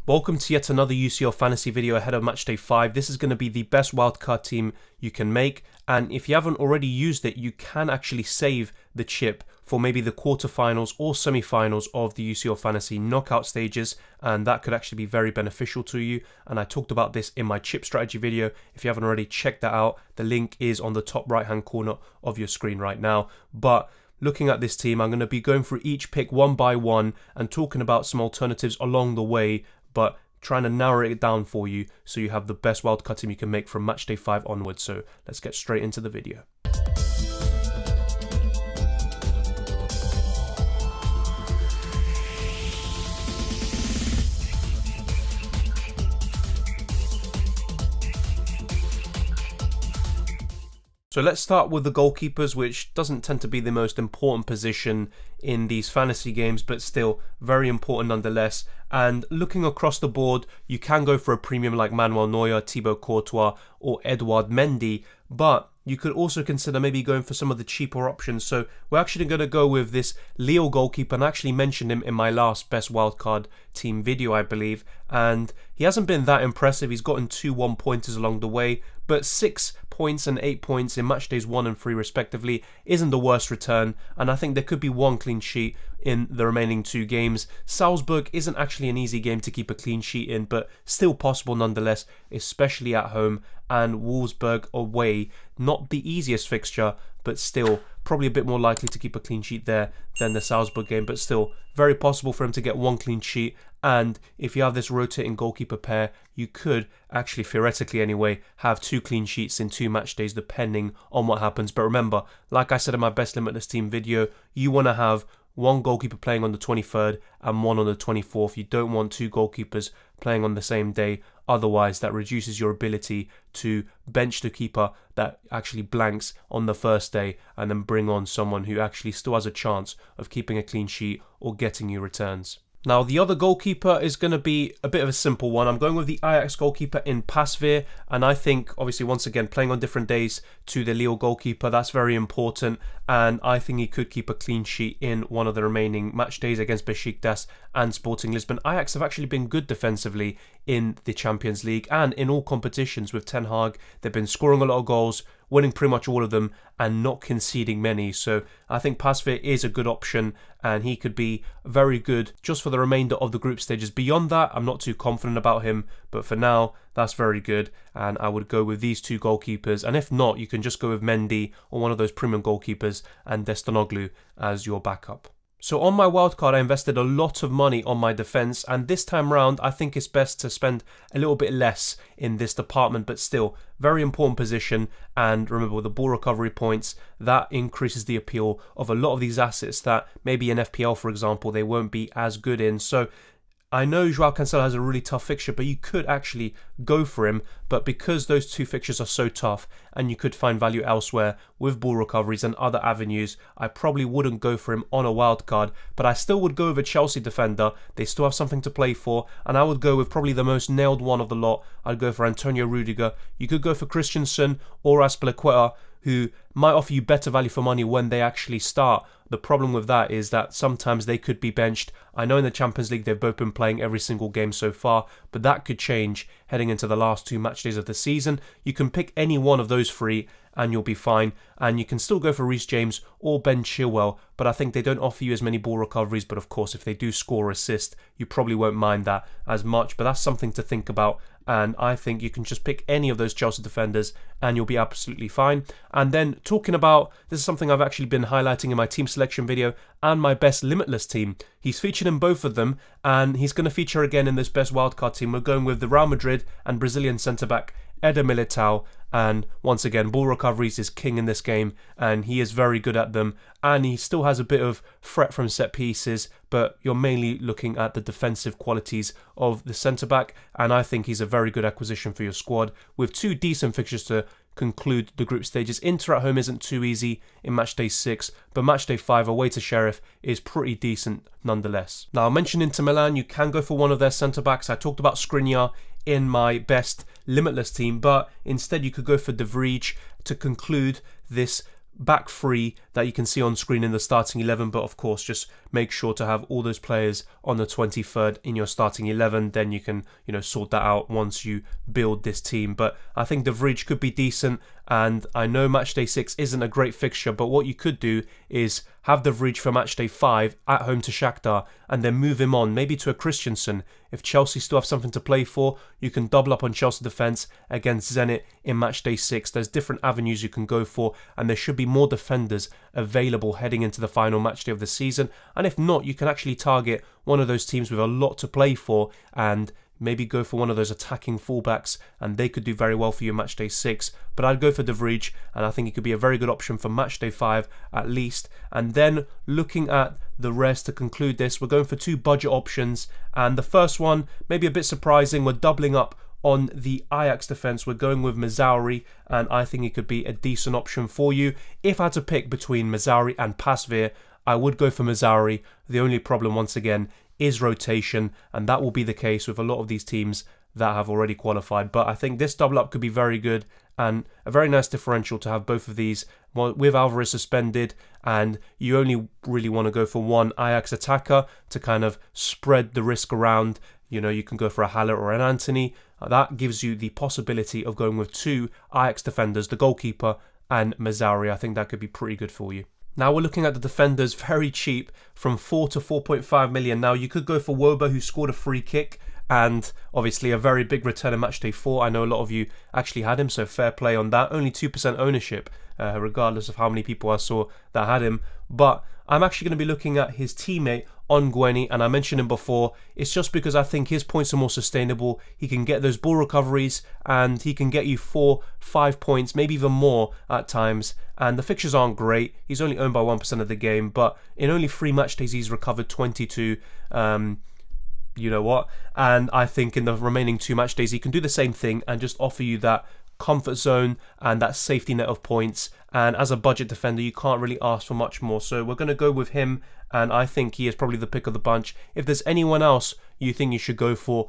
Welcome to yet another UCL Fantasy video ahead of Matchday 5. This is going to be the best wildcard team you can make, and if you haven't already used it, you can actually save the chip for maybe the quarterfinals or semi-finals of the UCL Fantasy knockout stages, and that could actually be very beneficial to you. And I talked about this in my chip strategy video. If you haven't already, checked that out. The link is on the top right hand corner of your screen right now. But looking at this team, I'm going to be going through each pick one by one and talking about some alternatives along the way, but trying to narrow it down for you so you have the best wildcard team you can make from Matchday 5 onwards. So let's get straight into the video. So let's start with the goalkeepers, which doesn't tend to be the most important position in these fantasy games, but still very important nonetheless. And looking across the board, you can go for a premium like Manuel Neuer, Thibaut Courtois or Edouard Mendy, but you could also consider maybe going for some of the cheaper options. So we're actually going to go with this Lille goalkeeper, and I actually mentioned him in my last best wildcard team video, I believe, and he hasn't been that impressive. He's gotten 2 1-pointers along the way, but 6 points and 8 points in match days 1 and 3 respectively isn't the worst return, and I think there could be 1 clean sheet in the remaining 2 games. Salzburg isn't actually an easy game to keep a clean sheet in, but still possible nonetheless, especially at home, and Wolfsburg away, not the easiest fixture, but still probably a bit more likely to keep a clean sheet there than the Salzburg game, but still very possible for him to get 1 clean sheet. And if you have this rotating goalkeeper pair, you could actually, theoretically anyway, have 2 clean sheets in 2 match days depending on what happens. But remember, like I said in my best limitless team video, you want to have 1 goalkeeper playing on the 23rd and 1 on the 24th. You don't want 2 goalkeepers playing on the same day. Otherwise, that reduces your ability to bench the keeper that actually blanks on the first day and then bring on someone who actually still has a chance of keeping a clean sheet or getting you returns. Now, the other goalkeeper is going to be a bit of a simple one. I'm going with the Ajax goalkeeper in Pasveer, and I think, obviously, once again, playing on different days to the Lille goalkeeper, that's very important, and I think he could keep a clean sheet in one of the remaining match days against Besiktas and Sporting Lisbon. Ajax have actually been good defensively in the Champions League and in all competitions with Ten Hag. They've been scoring a lot of goals, winning pretty much all of them and not conceding many. So I think Pasveer is a good option and he could be very good just for the remainder of the group stages. Beyond that, I'm not too confident about him, but for now, that's very good, and I would go with these 2 goalkeepers. And if not, you can just go with Mendy or one of those premium goalkeepers and Destonoglu as your backup. So on my wildcard, I invested a lot of money on my defence, and this time round, I think it's best to spend a little bit less in this department, but still, very important position. And remember, with the ball recovery points, that increases the appeal of a lot of these assets that maybe in FPL, for example, they won't be as good in. So I know Joao Cancelo has a really tough fixture, but you could actually go for him. But because those 2 fixtures are so tough and you could find value elsewhere with ball recoveries and other avenues, I probably wouldn't go for him on a wild card. But I still would go with a Chelsea defender. They still have something to play for. And I would go with probably the most nailed one of the lot. I'd go for Antonio Rudiger. You could go for Christensen or Azpilicueta, who might offer you better value for money when they actually start. The problem with that is that sometimes they could be benched. I know in the Champions League they've both been playing every single game so far, but that could change heading into the last 2 match days of the season. You can pick any one of those 3 and you'll be fine. And you can still go for Reece James or Ben Chilwell, but I think they don't offer you as many ball recoveries. But of course, if they do score or assist, you probably won't mind that as much. But that's something to think about. And I think you can just pick any of those Chelsea defenders and you'll be absolutely fine. And then talking about, this is something I've actually been highlighting in my team selection video and my best limitless team. He's featured in both of them and he's going to feature again in this best wildcard team. We're going with the Real Madrid and Brazilian centre-back Eder Militao, and once again, ball recoveries is king in this game, and he is very good at them, and he still has a bit of threat from set pieces, but you're mainly looking at the defensive qualities of the centre-back, and I think he's a very good acquisition for your squad, with 2 decent fixtures to conclude the group stages. Inter at home isn't too easy in matchday 6, but matchday 5 away to Sheriff is pretty decent nonetheless. Now, I mentioned Inter Milan, you can go for one of their centre-backs. I talked about Skriniar in my best limitless team, but instead you could go for De Vrij to conclude this back three that you can see on screen in the starting 11, but of course just make sure to have all those players on the 23rd in your starting 11. Then you can sort that out once you build this team. But I think De Vrij could be decent, and I know Matchday 6 isn't a great fixture, but what you could do is have De Vrij for Matchday 5 at home to Shakhtar and then move him on maybe to a Christensen. If Chelsea still have something to play for, you can double up on Chelsea defence against Zenit in Matchday 6. There's different avenues you can go for, and there should be more defenders available heading into the final matchday of the season. And if not, you can actually target one of those teams with a lot to play for and maybe go for one of those attacking fullbacks, and they could do very well for you in Matchday 6. But I'd go for De Vrij, and I think he could be a very good option for Matchday 5 at least. And then looking at the rest to conclude this, we're going for two budget options. And the first one, maybe a bit surprising, we're doubling up on the Ajax defence. We're going with Mazauri, and I think he could be a decent option for you. If I had to pick between Mazauri and Pasveer, I would go for Mazauri. The only problem, once again, is rotation, and that will be the case with a lot of these teams that have already qualified. But I think this double up could be very good and a very nice differential to have both of these with Alvarez suspended, and you only really want to go for one Ajax attacker to kind of spread the risk around. You can go for a Haller or an Anthony. That gives you the possibility of going with two Ajax defenders, the goalkeeper and Mazauri. I think that could be pretty good for you. Now we're looking at the defenders, very cheap, from 4 to 4.5 million. Now you could go for Woba, who scored a free kick, and obviously a very big return in Matchday 4. I know a lot of you actually had him, so fair play on that. Only 2% ownership, regardless of how many people I saw that had him. But I'm actually going to be looking at his teammate, Ongueni, and I mentioned him before. It's just because I think his points are more sustainable. He can get those ball recoveries, and he can get you 4-5 points, maybe even more at times. And the fixtures aren't great. He's only owned by 1% of the game, but in only 3 match days he's recovered 22. You know what? And I think in the remaining 2 match days he can do the same thing and just offer you that comfort zone and that safety net of points. And as a budget defender, you can't really ask for much more. So we're going to go with him, and I think he is probably the pick of the bunch. If there's anyone else you think you should go for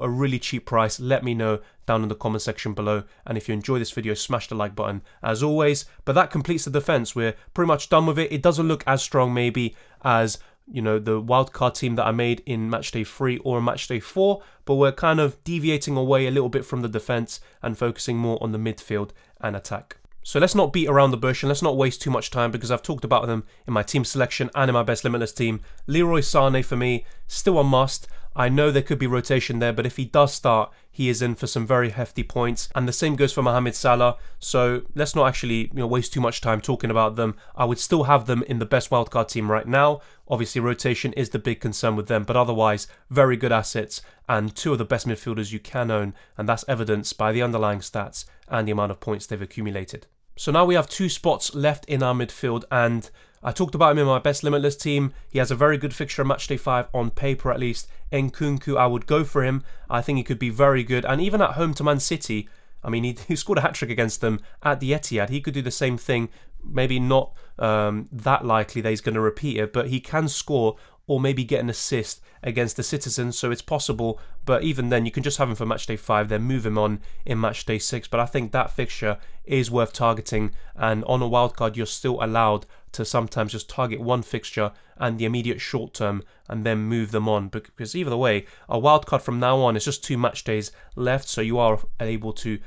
a really cheap price, let me know down in the comment section below. And if you enjoy this video, smash the like button as always. But that completes the defense. We're pretty much done with it. It doesn't look as strong maybe as the wildcard team that I made in Matchday 3 or Matchday 4, but we're kind of deviating away a little bit from the defense and focusing more on the midfield and attack. So let's not beat around the bush and let's not waste too much time, because I've talked about them in my team selection and in my best limitless team. Leroy Sané for me, still a must. I know there could be rotation there, but if he does start, he is in for some very hefty points. And the same goes for Mohamed Salah. So let's not actually waste too much time talking about them. I would still have them in the best wildcard team right now. Obviously, rotation is the big concern with them, but otherwise, very good assets and 2 of the best midfielders you can own. And that's evidenced by the underlying stats and the amount of points they've accumulated. So now we have 2 spots left in our midfield, and I talked about him in my best limitless team. He has a very good fixture in Matchday 5 on paper at least. Nkunku, I would go for him. I think he could be very good, and even at home to Man City, I mean, he scored a hat-trick against them at the Etihad. He could do the same thing. Maybe not that likely that he's going to repeat it, but he can score or maybe get an assist against the Citizens, so it's possible. But even then, you can just have him for Matchday 5, then move him on in Matchday 6. But I think that fixture is worth targeting, and on a wildcard, you're still allowed to sometimes just target one fixture and the immediate short term and then move them on, because either way, a wildcard from now on is just 2 match days left, so you are able to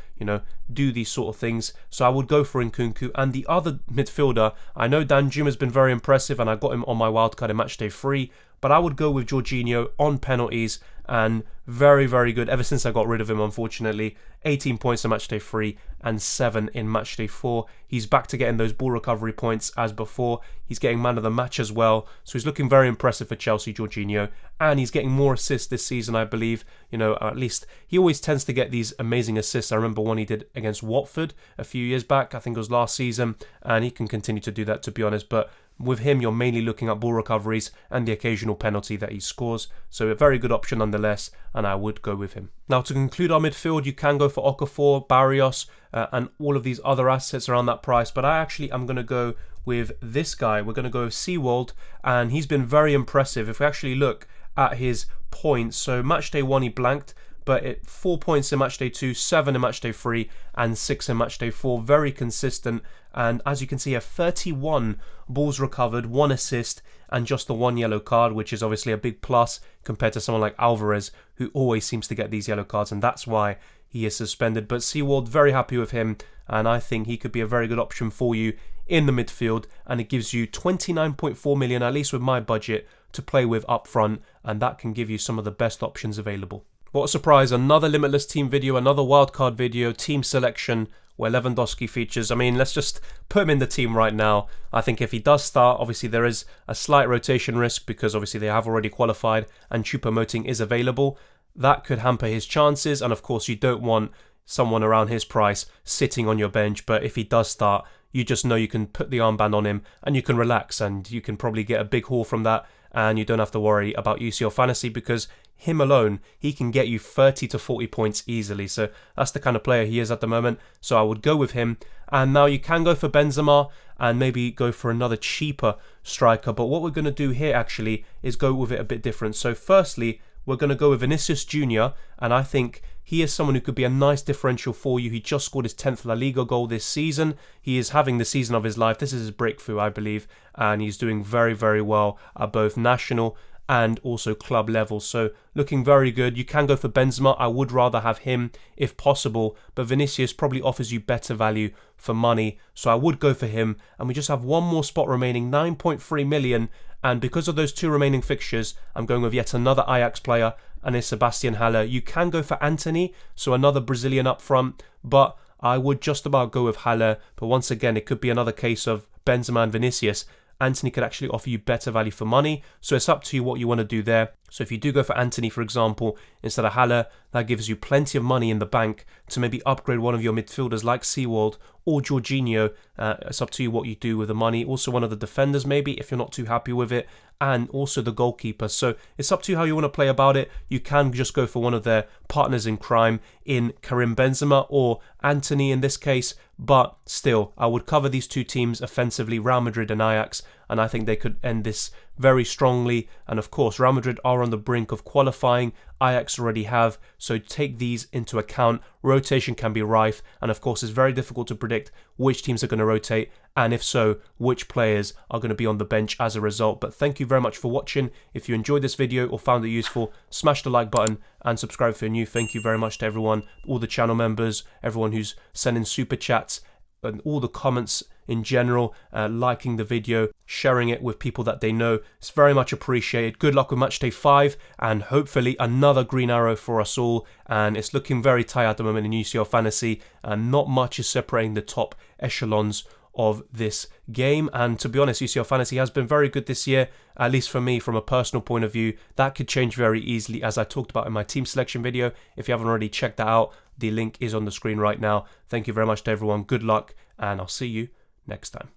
do these sort of things. So I would go for Nkunku. And the other midfielder, I know Danjuma has been very impressive and I got him on my wildcard in Matchday 3, but I would go with Jorginho on penalties, and very, very good ever since I got rid of him, unfortunately. 18 points in Matchday 3 and 7 in Matchday 4. He's back to getting those ball recovery points as before. He's getting man of the match as well, so he's looking very impressive for Chelsea, Jorginho, and he's getting more assists this season, I believe. At least he always tends to get these amazing assists. I remember one he did against Watford a few years back, I think it was last season, and he can continue to do that, to be honest. But with him, you're mainly looking at ball recoveries and the occasional penalty that he scores. So a very good option nonetheless, and I would go with him. Now, to conclude our midfield, you can go for Okafor, Barrios, and all of these other assets around that price. But I actually am going to go with this guy. We're going to go with Seawold, and he's been very impressive. If we actually look at his points, so Matchday 1 he blanked, but 4 points in matchday 2, 7 in matchday 3, and 6 in matchday 4. Very consistent. And as you can see here, 31 balls recovered, 1 assist, and just the 1 yellow card, which is obviously a big plus compared to someone like Alvarez, who always seems to get these yellow cards, and that's why he is suspended. But Seawald, very happy with him, and I think he could be a very good option for you in the midfield, and it gives you 29.4 million, at least with my budget, to play with up front, and that can give you some of the best options available. What a surprise, another Limitless team video, another wildcard video, team selection, where Lewandowski features. I mean, let's just put him in the team right now. I think if he does start, obviously there is a slight rotation risk because obviously they have already qualified and Choupo-Moting is available. That could hamper his chances, and of course you don't want someone around his price sitting on your bench, but if he does start, you just know you can put the armband on him and you can relax, and you can probably get a big haul from that, and you don't have to worry about UCL Fantasy because him alone, he can get you 30 to 40 points easily. So that's the kind of player he is at the moment. So I would go with him. And now you can go for Benzema and maybe go for another cheaper striker. But what we're going to do here actually is go with it a bit different. So firstly, we're going to go with Vinicius Jr. And I think he is someone who could be a nice differential for you. He just scored his 10th La Liga goal this season. He is having the season of his life. This is his breakthrough, I believe. And he's doing very, very well at both national and also club level. So looking very good. You can go for Benzema. I would rather have him if possible, but Vinicius probably offers you better value for money. So I would go for him. And we just have one more spot remaining, 9.3 million. And because of those 2 remaining fixtures, I'm going with yet another Ajax player, and it's Sebastian Haller. You can go for Antony, so another Brazilian up front, but I would just about go with Haller. But once again, it could be another case of Benzema and Vinicius. Antony could actually offer you better value for money, so it's up to you what you want to do there. So if you do go for Antony, for example, instead of Haller, that gives you plenty of money in the bank to maybe upgrade one of your midfielders like Seawald or Jorginho. It's up to you what you do with the money. Also one of the defenders maybe, if you're not too happy with it, and also the goalkeeper. So it's up to you how you want to play about it. You can just go for one of their partners in crime in Karim Benzema or Antony in this case, but still, I would cover these 2 teams offensively, Real Madrid and Ajax, and I think they could end this very strongly. And of course, Real Madrid are on the brink of qualifying. Ajax already have, so take these into account. Rotation can be rife, and of course it's very difficult to predict which teams are going to rotate, and if so, which players are going to be on the bench as a result. But thank you very much for watching. If you enjoyed this video or found it useful, smash the like button and subscribe if you're new. Thank you very much to everyone, all the channel members, everyone who's sending super chats, and all the comments in general, liking the video, sharing it with people that they know. It's very much appreciated. Good luck with Matchday 5, and hopefully another green arrow for us all. And it's looking very tight at the moment in UCL Fantasy, and not much is separating the top echelons of this game. And to be honest, UCL Fantasy has been very good this year, at least for me from a personal point of view. That could change very easily, as I talked about in my team selection video. If you haven't already checked that out, the link is on the screen right now. Thank you very much to everyone. Good luck, and I'll see you next time.